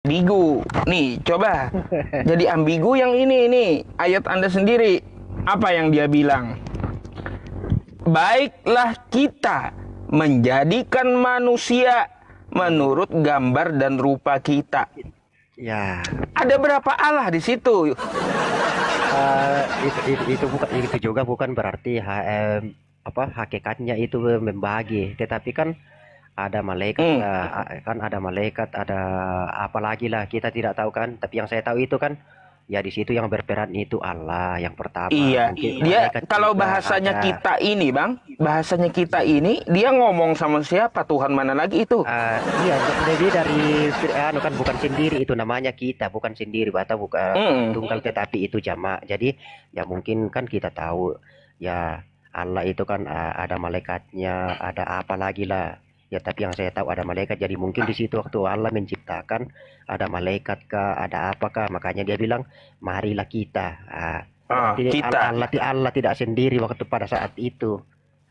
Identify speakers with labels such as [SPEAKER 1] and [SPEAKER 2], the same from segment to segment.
[SPEAKER 1] Ambigu. Nih, coba. Jadi ambigu yang ini nih. Ayat Anda sendiri. Apa yang dia bilang? Baiklah kita menjadikan manusia menurut gambar dan rupa kita.
[SPEAKER 2] Ya,
[SPEAKER 1] Ada berapa Allah di situ?
[SPEAKER 2] itu bukan, itu juga bukan berarti hakikatnya itu membagi, tetapi kan ada malaikat
[SPEAKER 1] Hmm.
[SPEAKER 2] lah, kan ada malaikat, ada apa lagi lah kita tidak tahu kan. Tapi yang saya tahu itu kan ya di situ yang berperan itu Allah yang pertama.
[SPEAKER 1] Iya,
[SPEAKER 2] Mungkin
[SPEAKER 1] dia
[SPEAKER 2] malaikat
[SPEAKER 1] kalau
[SPEAKER 2] juga
[SPEAKER 1] bahasanya
[SPEAKER 2] ada.
[SPEAKER 1] kita ini, Bang, bahasanya kita ini, dia ngomong sama siapa? Tuhan mana lagi itu?
[SPEAKER 2] Iya, jadi dari anu kan bukan sendiri itu namanya kita, bukan sendiri atau bukan
[SPEAKER 1] Hmm.
[SPEAKER 2] tunggal tetapi itu jamak. Jadi ya mungkin kan kita tahu ya Allah itu kan ada malaikatnya, ada apa lagi lah. Ya tapi yang saya tahu ada malaikat. Jadi mungkin di situ waktu Allah menciptakan ada malaikat kah, ada apakah, makanya dia bilang marilah kita. Berarti
[SPEAKER 1] Kita
[SPEAKER 2] Allah tidak sendiri waktu pada saat itu.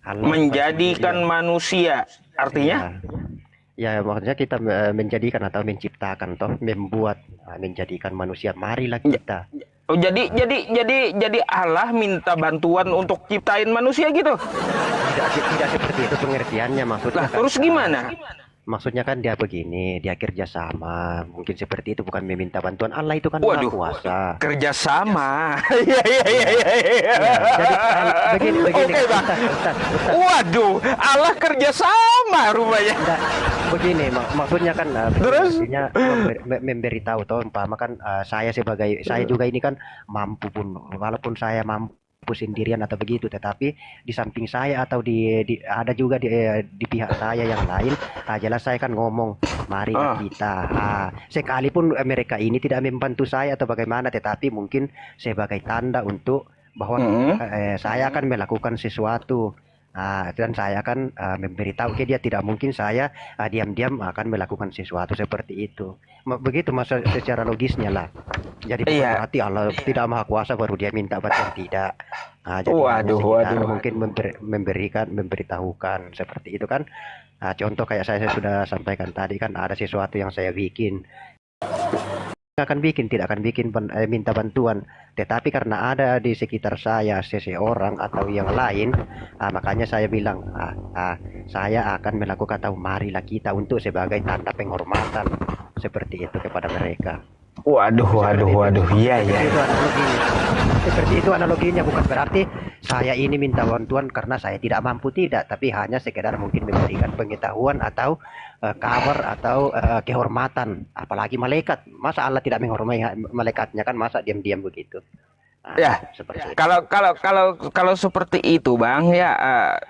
[SPEAKER 2] Allah bukan
[SPEAKER 1] menjadikan
[SPEAKER 2] sendirian.
[SPEAKER 1] manusia. Artinya?
[SPEAKER 2] Ya. Ya, maksudnya kita menjadikan atau menciptakan toh menbuat menjadikan manusia. Marilah kita.
[SPEAKER 1] Oh, jadi Allah minta bantuan untuk ciptain manusia gitu.
[SPEAKER 2] Tidak seperti itu pengertiannya, maksudnya
[SPEAKER 1] Lah,
[SPEAKER 2] kan
[SPEAKER 1] terus gimana?
[SPEAKER 2] maksudnya kan dia begini, dia kerjasama. Mungkin seperti itu, bukan meminta bantuan. Allah itu kan maha
[SPEAKER 1] Waduh,
[SPEAKER 2] kuasa.
[SPEAKER 1] kerjasama. Iya, iya, iya, iya, iya.
[SPEAKER 2] Ya, jadi begini
[SPEAKER 1] Oke, Bang.
[SPEAKER 2] Ustaz.
[SPEAKER 1] Waduh, Allah kerjasama rupanya.
[SPEAKER 2] Enggak, begini maksudnya kan
[SPEAKER 1] Terus?
[SPEAKER 2] artinya memberitahu toh umpama kan saya juga ini kan mampu pun, walaupun saya mampu sendirian atau begitu, tetapi di samping saya atau ada juga di pihak saya yang lain, jelas saya kan ngomong mari
[SPEAKER 1] Ah,
[SPEAKER 2] kita, sekalipun mereka ini tidak membantu saya atau bagaimana, tetapi mungkin sebagai tanda untuk bahwa
[SPEAKER 1] mm,
[SPEAKER 2] saya akan melakukan sesuatu. Dan saya akan memberitahu ke dia, tidak mungkin saya diam-diam akan melakukan sesuatu seperti itu. Begitu masa secara logisnya lah. Jadi bukan
[SPEAKER 1] iya.
[SPEAKER 2] berarti Allah tidak maha kuasa baru dia minta bantuan, tidak. Jadi hanya
[SPEAKER 1] Waduh,
[SPEAKER 2] sekitar
[SPEAKER 1] waduh.
[SPEAKER 2] mungkin memberitahukan seperti itu kan. Contoh kayak saya sudah sampaikan tadi kan ada sesuatu yang saya bikin, tidak akan bikin minta bantuan, tetapi karena ada di sekitar saya seseorang atau yang lain, makanya saya bilang saya akan melakukan, atau marilah kita, untuk sebagai tanda penghormatan seperti itu kepada mereka.
[SPEAKER 1] Waduh, waduh,
[SPEAKER 2] Seperti itu.
[SPEAKER 1] waduh. Iya, iya,
[SPEAKER 2] Seperti itu
[SPEAKER 1] iya.
[SPEAKER 2] analoginya. Seperti itu analoginya, bukan berarti saya ini minta bantuan karena saya tidak mampu, tidak, tapi hanya sekedar mungkin memberikan pengetahuan atau kabar atau kehormatan. Apalagi malaikat, masa Allah tidak menghormati malaikatnya, kan masa diam-diam begitu.
[SPEAKER 1] Ya,
[SPEAKER 2] Seperti itu.
[SPEAKER 1] kalau seperti itu, Bang, ya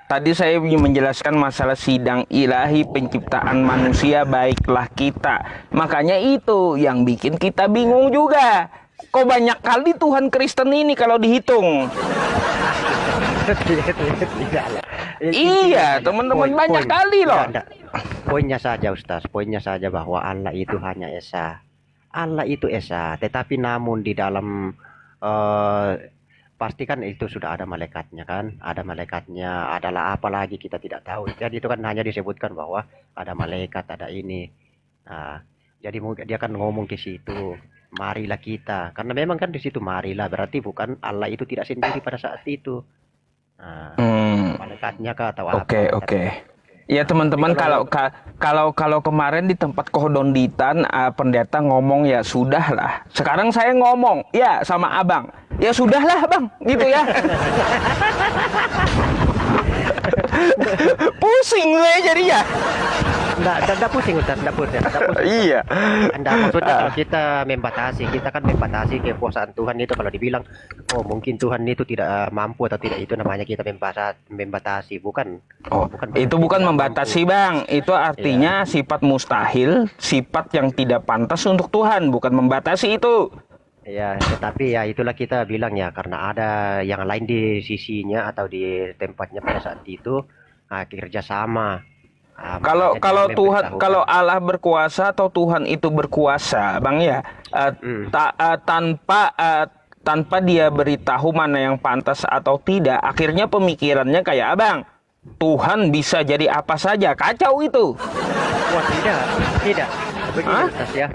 [SPEAKER 1] tadi saya ingin menjelaskan masalah sidang ilahi penciptaan manusia baiklah kita. Makanya itu yang bikin kita bingung juga. Kok banyak kali Tuhan Kristen ini kalau dihitung?
[SPEAKER 2] Tidak lah.
[SPEAKER 1] Iya, teman-teman, banyak kali loh.
[SPEAKER 2] Enggak. Poinnya saja Ustaz, poinnya saja bahwa Allah itu hanya esa. Allah itu esa, tetapi namun di dalam eh, pasti kan itu sudah ada malaikatnya kan, ada malaikatnya, adalah apa lagi kita tidak tahu. Jadi itu kan hanya disebutkan bahwa ada malaikat, ada ini. Nah, jadi mungkin dia kan ngomong ke situ, marilah kita. Karena memang kan di situ marilah, berarti bukan Allah itu tidak sendiri pada saat itu. Nah,
[SPEAKER 1] Hmm,
[SPEAKER 2] malaikatnya kah atau
[SPEAKER 1] oke,
[SPEAKER 2] apa?
[SPEAKER 1] oke. Ya
[SPEAKER 2] Nah, jadi
[SPEAKER 1] teman-teman,
[SPEAKER 2] kalau
[SPEAKER 1] kalau kemarin di tempat kohdonditan pendeta ngomong ya sudahlah. Sekarang saya ngomong ya sama abang. Ya sudahlah bang, gitu ya. Pusing saya jadinya.
[SPEAKER 2] enggak pusing Ustaz, enggak pusing, enggak pusing.
[SPEAKER 1] Iya.
[SPEAKER 2] Enggak, maksudnya kalau kita membatasi, kita kan membatasi kekuasaan Tuhan itu. Kalau dibilang, oh mungkin Tuhan itu tidak mampu atau tidak, itu namanya kita membatasi, bukan
[SPEAKER 1] Oh,
[SPEAKER 2] bukan
[SPEAKER 1] itu
[SPEAKER 2] berarti
[SPEAKER 1] bukan
[SPEAKER 2] tidak
[SPEAKER 1] membatasi
[SPEAKER 2] mampu.
[SPEAKER 1] bang. Itu
[SPEAKER 2] Iya.
[SPEAKER 1] artinya sifat mustahil, sifat yang tidak pantas untuk Tuhan, bukan membatasi itu.
[SPEAKER 2] Ya, tetapi ya itulah kita bilang ya, karena ada yang lain di sisinya atau di tempatnya pada saat itu, kerjasama.
[SPEAKER 1] Kalau
[SPEAKER 2] Makanya dia
[SPEAKER 1] kalau Tuhan, kalau
[SPEAKER 2] memberitahukan.
[SPEAKER 1] Allah berkuasa atau Tuhan itu berkuasa, Bang ya,
[SPEAKER 2] Hmm.
[SPEAKER 1] tanpa dia beritahu mana yang pantas atau tidak, akhirnya pemikirannya kayak Abang. Tuhan bisa jadi apa saja, kacau itu.
[SPEAKER 2] Wah, tidak, tidak. Begini
[SPEAKER 1] Hah?
[SPEAKER 2] Ustaz ya.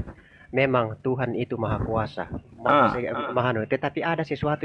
[SPEAKER 2] memang Tuhan itu maha kuasa,
[SPEAKER 1] Ah.
[SPEAKER 2] maha, tetapi ada sesuatu